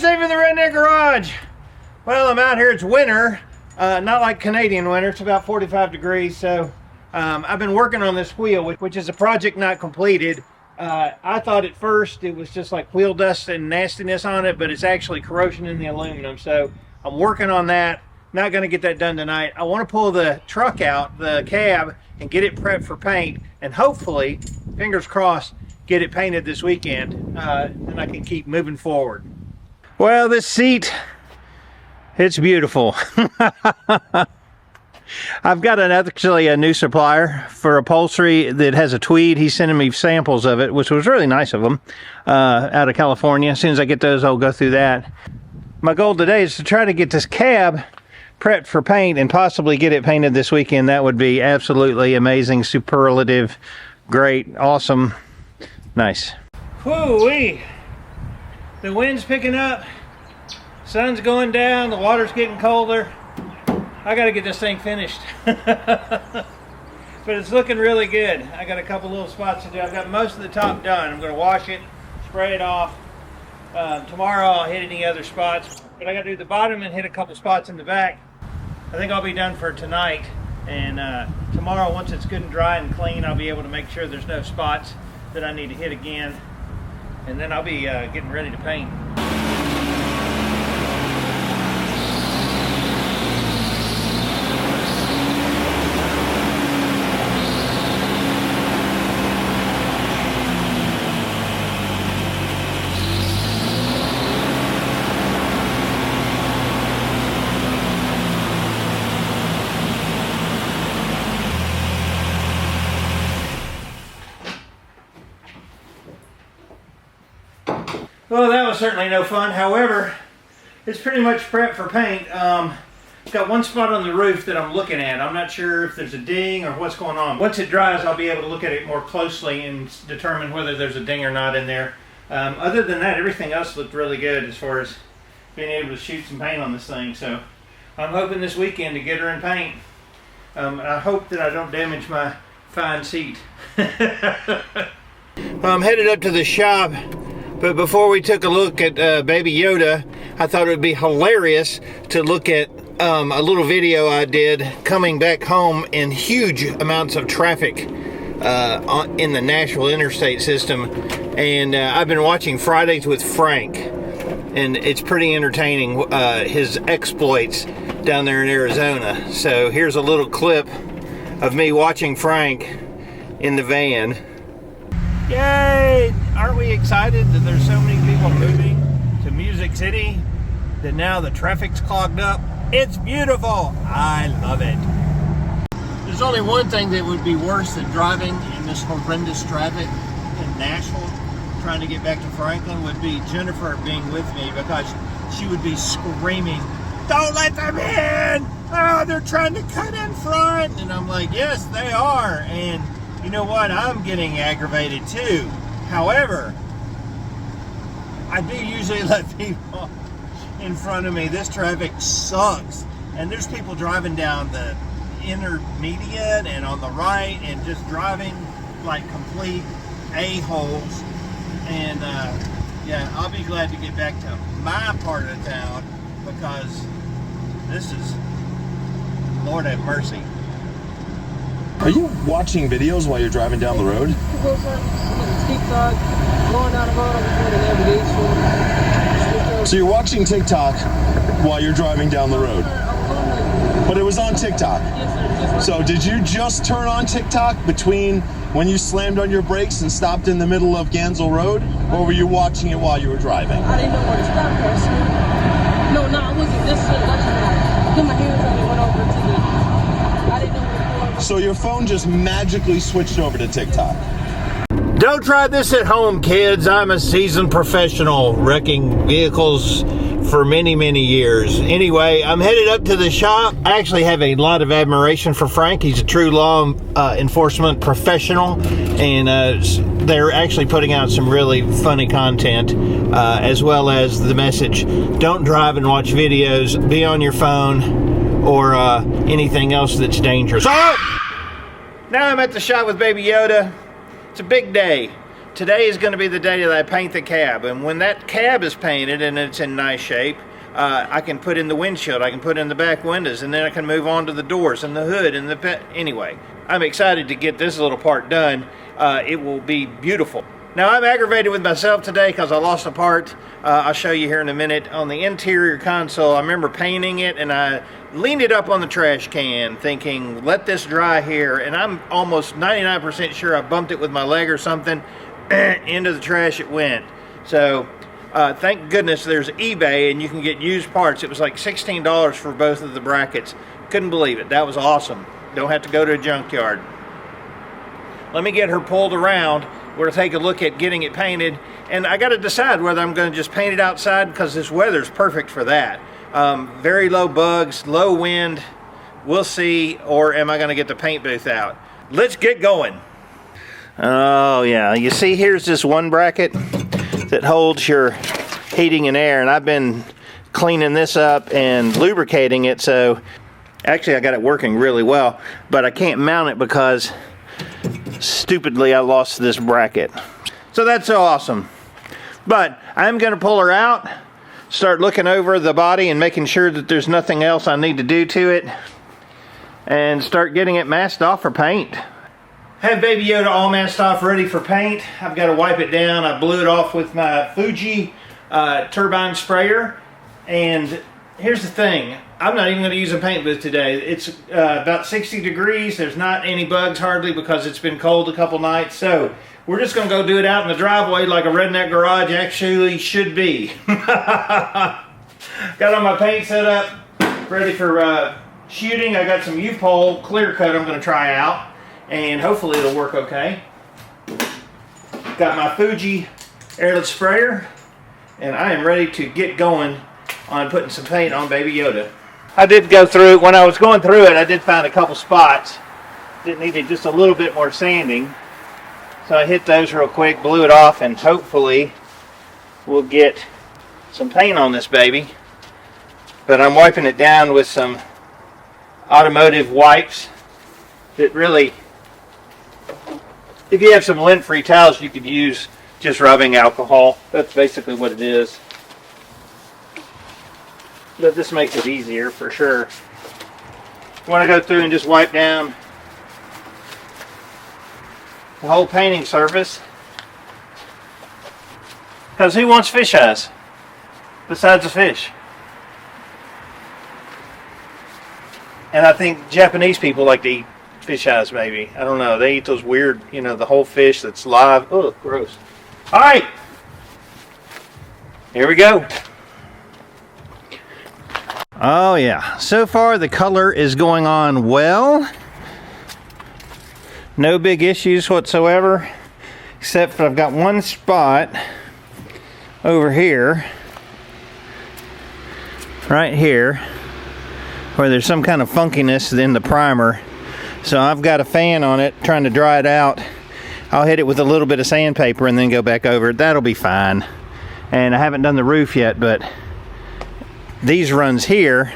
Wednesday for the Redneck Garage. Well, I'm out here, it's winter, not like Canadian winter, it's about 45 degrees, so I've been working on this wheel, which is a project not completed. I thought at first it was just like wheel dust and nastiness on it, but it's actually corrosion in the aluminum, so I'm working on that. Not going to get that done tonight. I want to pull the truck out, the cab, and get it prepped for paint, and hopefully, fingers crossed, get it painted this weekend, and I can keep moving forward. Well, this seat, it's beautiful. I've got actually a new supplier for upholstery that has a tweed. He's sending me samples of it, which was really nice of him, out of California. As soon as I get those, I'll go through that. My goal today is to try to get this cab prepped for paint and possibly get it painted this weekend. That would be absolutely amazing, superlative, great, awesome, nice. Whoo-wee! The wind's picking up, sun's going down, the water's getting colder. I gotta get this thing finished. But it's looking really good. I got a couple little spots to do. I've got most of the top done. I'm gonna wash it, spray it off. Tomorrow I'll hit any other spots, but I gotta do the bottom and hit a couple spots in the back. I think I'll be done for tonight, and tomorrow, once it's good and dry and clean, I'll be able to make sure there's no spots that I need to hit again, and then I'll be getting ready to paint. Well, that was certainly no fun. However, it's pretty much prepped for paint. It's got one spot on the roof that I'm looking at. I'm not sure if there's a ding or what's going on. Once it dries, I'll be able to look at it more closely and determine whether there's a ding or not in there. Other than that, everything else looked really good as far as being able to shoot some paint on this thing. So I'm hoping this weekend to get her in paint. I hope that I don't damage my fine seat. I'm headed up to the shop. But before we took a look at Baby Yoda, I thought it would be hilarious to look at a little video I did coming back home in huge amounts of traffic in the Nashville interstate system. And I've been watching Fridays with Frank, and it's pretty entertaining, his exploits down there in Arizona. So here's a little clip of me watching Frank in the van. Yay! Aren't we excited that there's so many people moving to Music City that now the traffic's clogged up? It's beautiful! I love it. There's only one thing that would be worse than driving in this horrendous traffic in Nashville, trying to get back to Franklin, would be Jennifer being with me, because she would be screaming, "Don't let them in! Oh, they're trying to cut in front!" And I'm like, yes, they are. And you know what? I'm getting aggravated too. However, I do usually let people in front of me. This traffic sucks. And there's people driving down the intermediate and on the right and just driving like complete a-holes. And yeah, I'll be glad to get back to my part of town, because this is, Lord have mercy. Are you watching videos while you're driving down the road? TikTok, going down the road, I'm doing navigation. So you're watching TikTok while you're driving down the road? But it was on TikTok. So did you just turn on TikTok between when you slammed on your brakes and stopped in the middle of Gansel Road? Or were you watching it while you were driving? I didn't know where to stop, person. No, I wasn't. This I put my hands on and went over to the... I didn't know where to go. So your phone just magically switched over to TikTok. Don't try this at home, kids. I'm a seasoned professional wrecking vehicles for many, many years. Anyway, I'm headed up to the shop. I actually have a lot of admiration for Frank. He's a true law enforcement professional, and they're actually putting out some really funny content, as well as the message, don't drive and watch videos, be on your phone, or anything else that's dangerous. So, now I'm at the shop with Baby Yoda. It's a big day. today is going to be the day that I paint the cab, and when that cab is painted and it's in nice shape, I can put in the windshield, I can put in the back windows, and then I can move on to the doors and the hood and anyway, I'm excited to get this little part done. It will be beautiful. Now, I'm aggravated with myself today because I lost a part. I'll show you here in a minute. On the interior console, I remember painting it and I leaned it up on the trash can thinking, let this dry here, and I'm almost 99% sure I bumped it with my leg or something. Into the trash it went. So thank goodness there's eBay and you can get used parts. It was like $16 for both of the brackets. Couldn't believe it. That was awesome. Don't have to go to a junkyard. Let me get her pulled around. We're going to take a look at getting it painted, and I got to decide whether I'm going to just paint it outside because this weather's perfect for that. Very low bugs, low wind, we'll see, or am I going to get the paint booth out? Let's get going. Oh yeah, you see here's this one bracket that holds your heating and air, and I've been cleaning this up and lubricating it, so actually I got it working really well, but I can't mount it because stupidly I lost this bracket. So that's so awesome. But I'm going to pull her out, start looking over the body and making sure that there's nothing else I need to do to it, and start getting it masked off for paint. Have Baby Yoda all masked off, ready for paint. I've got to wipe it down. I blew it off with my Fuji turbine sprayer. And here's the thing. I'm not even going to use a paint booth today. It's about 60 degrees. There's not any bugs hardly because it's been cold a couple nights. So we're just going to go do it out in the driveway like a redneck garage actually should be. Got all my paint set up, ready for shooting. I got some U-pole clear coat I'm going to try out, and hopefully it'll work okay. Got my Fuji airless sprayer, and I am ready to get going on putting some paint on Baby Yoda. I did go through, when I was going through it, I did find a couple spots that needed just a little bit more sanding. So I hit those real quick, blew it off, and hopefully we'll get some paint on this baby. But I'm wiping it down with some automotive wipes that really, if you have some lint-free towels, you could use just rubbing alcohol. That's basically what it is. But this makes it easier for sure. You want to go through and just wipe down the whole painting surface. Because who wants fish eyes besides a fish? And I think Japanese people like to eat fish eyes maybe. I don't know. They eat those weird, you know, the whole fish that's live. Oh, gross. Alright. Here we go. Oh yeah, so far the color is going on well. No big issues whatsoever, except for I've got one spot over here, right here, where there's some kind of funkiness in the primer. So I've got a fan on it trying to dry it out. I'll hit it with a little bit of sandpaper and then go back over it. That'll be fine. And I haven't done the roof yet, but these runs here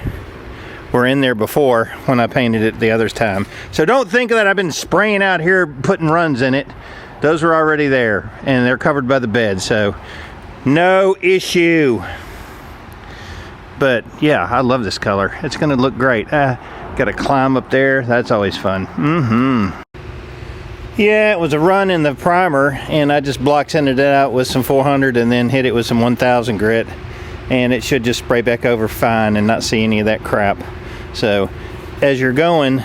were in there before when I painted it the other time. So don't think that I've been spraying out here putting runs in it. Those are already there and they're covered by the bed, so no issue. But yeah, I love this color. It's gonna look great. Gotta climb up there. That's always fun. Yeah, it was a run in the primer and I just block sanded it out with some 400 and then hit it with some 1000 grit. And it should just spray back over fine and not see any of that crap. So as you're going,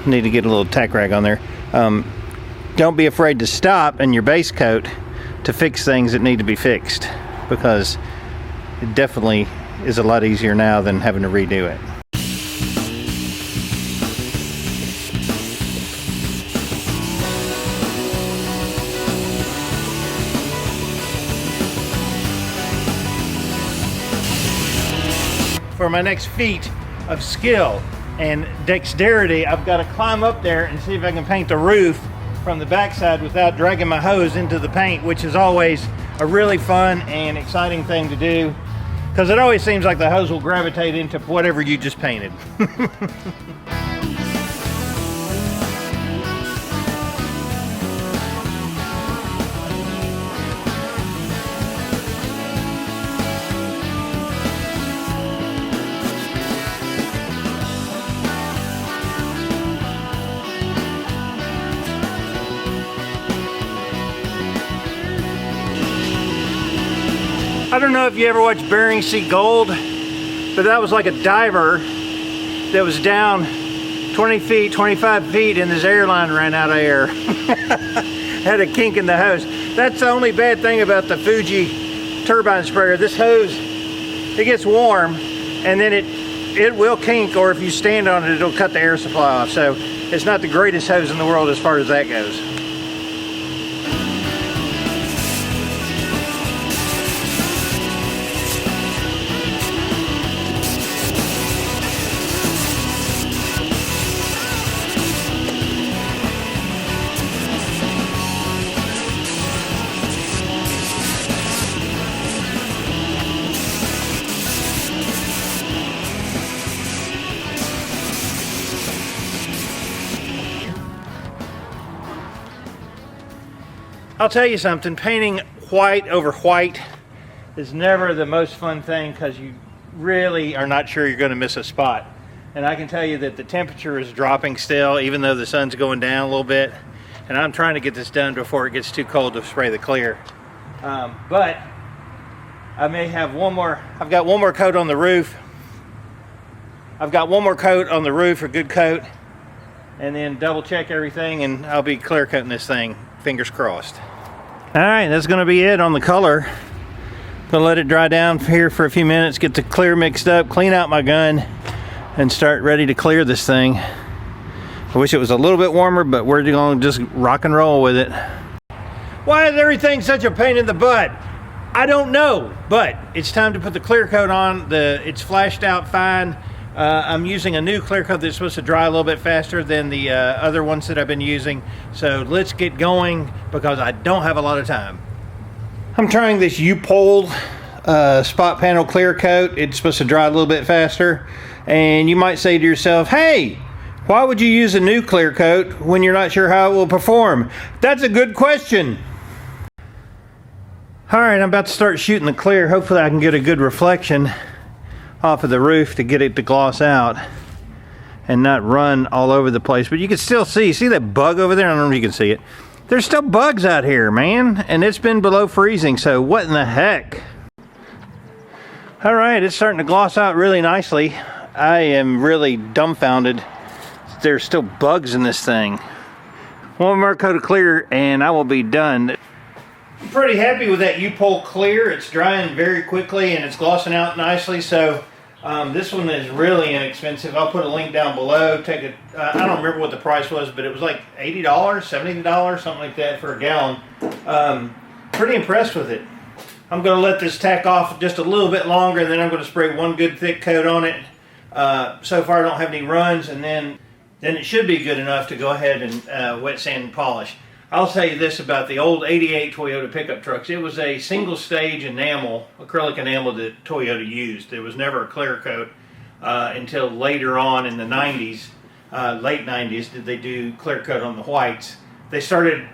need to get a little tack rag on there. Don't be afraid to stop in your base coat to fix things that need to be fixed, because it definitely is a lot easier now than having to redo it. For my next feat of skill and dexterity, I've got to climb up there and see if I can paint the roof from the backside without dragging my hose into the paint, which is always a really fun and exciting thing to do, because it always seems like the hose will gravitate into whatever you just painted. I don't know if you ever watched Bering Sea Gold, but that was like a diver that was down 20 feet, 25 feet, and his airline ran out of air. Had a kink in the hose. That's the only bad thing about the Fuji turbine sprayer. This hose, it gets warm, and then it will kink, or if you stand on it, it'll cut the air supply off. So it's not the greatest hose in the world as far as that goes. I'll tell you something, painting white over white is never the most fun thing because you really are not sure you're going to miss a spot. And I can tell you that the temperature is dropping still, even though the sun's going down a little bit. And I'm trying to get this done before it gets too cold to spray the clear. But I may have one more, I've got one more coat on the roof. I've got one more coat on the roof, a good coat, and then double check everything, and I'll be clear coating this thing. Fingers crossed. All right, that's going to be it on the color. Gonna let it dry down here for a few minutes, get the clear mixed up, clean out my gun, and start ready to clear this thing. I wish it was a little bit warmer, but we're going to just rock and roll with it. Why is everything such a pain in the butt? I don't know, but it's time to put the clear coat on. It's flashed out fine. I'm using a new clear coat that's supposed to dry a little bit faster than the other ones that I've been using. So let's get going because I don't have a lot of time. I'm trying this U-Pole spot panel clear coat. It's supposed to dry a little bit faster. And you might say to yourself, hey, why would you use a new clear coat when you're not sure how it will perform? That's a good question. All right, I'm about to start shooting the clear. Hopefully I can get a good reflection off of the roof to get it to gloss out and not run all over the place. But you can still see that bug over there? I don't know if you can see it. There's still bugs out here, man, and it's been below freezing, so what in the heck? All right, it's starting to gloss out really nicely. I am really dumbfounded. There's still bugs in this thing. One more coat of clear and I will be done. I'm pretty happy with that U-Pole clear. It's drying very quickly and it's glossing out nicely. So this one is really inexpensive. I'll put a link down below. I don't remember what the price was, but it was like $80, $70, something like that for a gallon. Pretty impressed with it. I'm going to let this tack off just a little bit longer, and then I'm going to spray one good thick coat on it. So far I don't have any runs, and then it should be good enough to go ahead and wet sand and polish. I'll tell you this about the old 88 Toyota pickup trucks. It was a single stage enamel, acrylic enamel that Toyota used. There was never a clear coat until later on in the 90s, late 90s, did they do clear coat on the whites. They started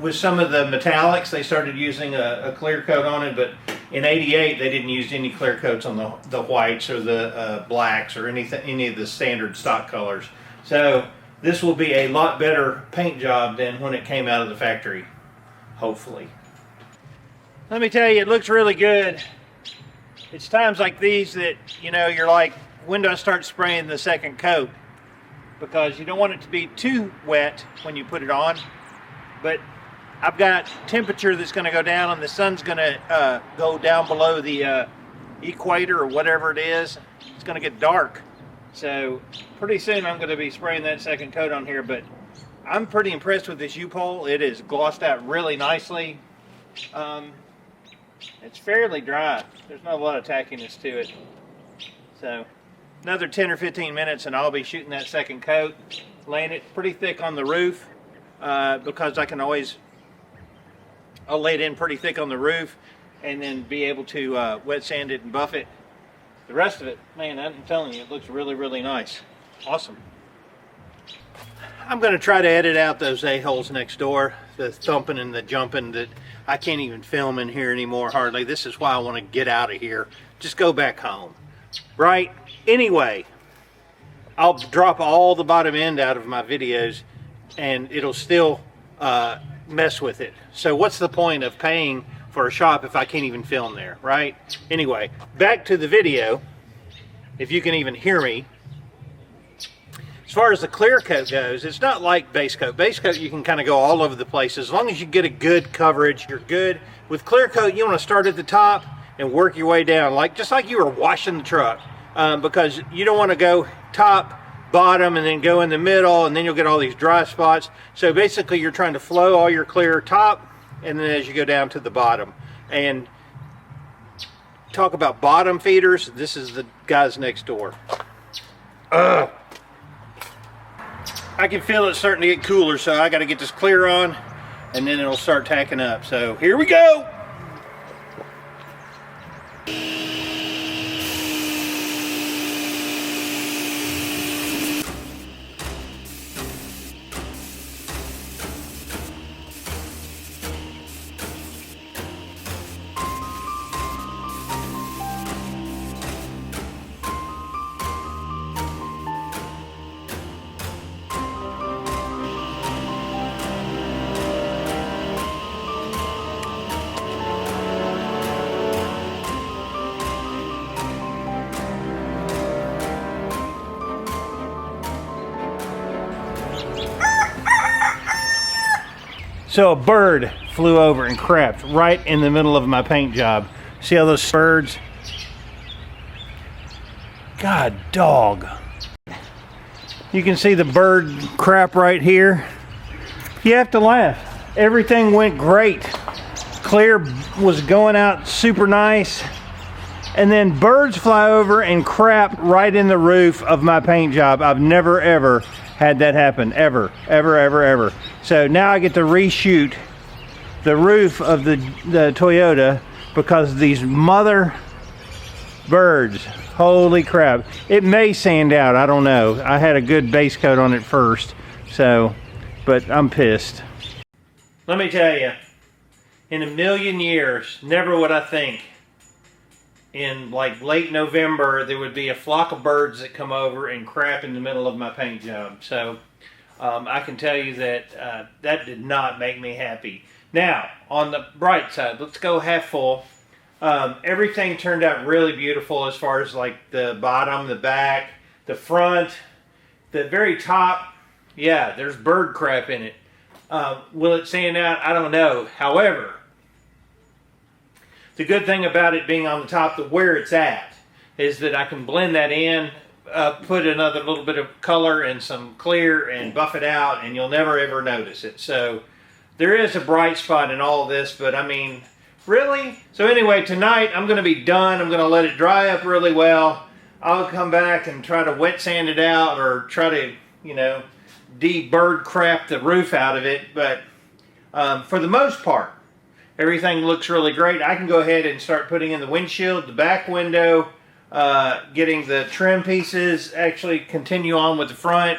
with some of the metallics. They started using a clear coat on it, but in 88 they didn't use any clear coats on the whites or the blacks or any of the standard stock colors. So this will be a lot better paint job than when it came out of the factory, hopefully. Let me tell you, it looks really good. It's times like these that, you know, you're like, when do I start spraying the second coat? Because you don't want it to be too wet when you put it on. But I've got temperature that's going to go down, and the sun's going to go down below the equator or whatever it is. It's going to get dark. So pretty soon I'm going to be spraying that second coat on here, but I'm pretty impressed with this U-Pole. It is glossed out really nicely. It's fairly dry. There's not a lot of tackiness to it. So another 10 or 15 minutes and I'll be shooting that second coat, laying it pretty thick on the roof because I'll lay it in pretty thick on the roof and then be able to wet sand it and buff it. The rest of it, man, I'm telling you, it looks really, really nice. Awesome. I'm going to try to edit out those a-holes next door, the thumping and the jumping that I can't even film in here anymore hardly. This is why I want to get out of here. Just go back home. Right? Anyway, I'll drop all the bottom end out of my videos and it'll still mess with it. So what's the point of paying for a shop if I can't even film there, right? Anyway, back to the video, if you can even hear me. As far as the clear coat goes, it's not like base coat. Base coat, you can kind of go all over the place. As long as you get a good coverage, you're good. With clear coat, you want to start at the top and work your way down, just like you were washing the truck, because you don't want to go top, bottom, and then go in the middle, and then you'll get all these dry spots. So basically, you're trying to flow all your clear top, and then as you go down to the bottom. And talk about bottom feeders, this is the guys next door. Ugh. I can feel it starting to get cooler, so I got to get this clear on, and then it'll start tacking up. So here we go. So a bird flew over and crapped right in the middle of my paint job. See all those birds? God dog. You can see the bird crap right here. You have to laugh. Everything went great. Clear was going out super nice. And then birds fly over and crap right in the roof of my paint job. I've never ever had that happen, ever. So now I get to reshoot the roof of the Toyota because of these mother birds. Holy crap. It may sand out, I don't know. I had a good base coat on it first, so, but I'm pissed. Let me tell you, in a million years, never would I think in like late November there would be a flock of birds that come over and crap in the middle of my paint job. So I can tell you that that did not make me happy. Now, on the bright side, let's go half full. Everything turned out really beautiful as far as like the bottom, the back, the front, the very top. Yeah, there's bird crap in it. Will it sand out? I don't know. However, the good thing about it being on the top, where it's at, is that I can blend that in, put another little bit of color and some clear and buff it out, and you'll never ever notice it. So there is a bright spot in all of this, but I mean, really? So anyway, tonight I'm going to be done. I'm going to let it dry up really well. I'll come back and try to wet sand it out or try to, you know, de-bird crap the roof out of it. But for the most part, everything looks really great. I can go ahead and start putting in the windshield, the back window, getting the trim pieces, actually continue on with the front.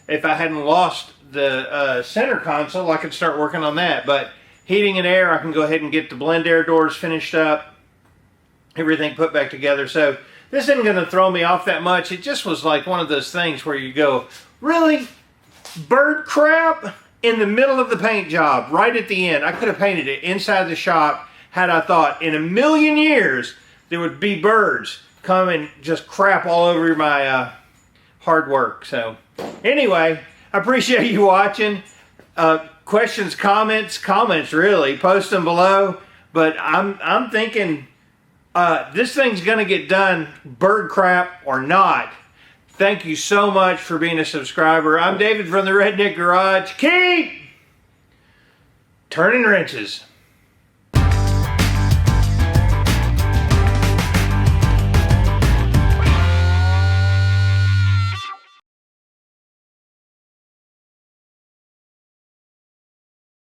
If I hadn't lost the center console, I could start working on that. But heating and air, I can go ahead and get the blend air doors finished up, everything put back together. So this isn't going to throw me off that much. It just was like one of those things where you go, really? Bird crap? In the middle of the paint job, right at the end. I could have painted it inside the shop had I thought in a million years there would be birds come and just crap all over my hard work. So anyway, I appreciate you watching. Questions, comments really, post them below. But I'm thinking this thing's gonna get done, bird crap or not. Thank you so much for being a subscriber. I'm David from the Redneck Garage. Keep turning wrenches.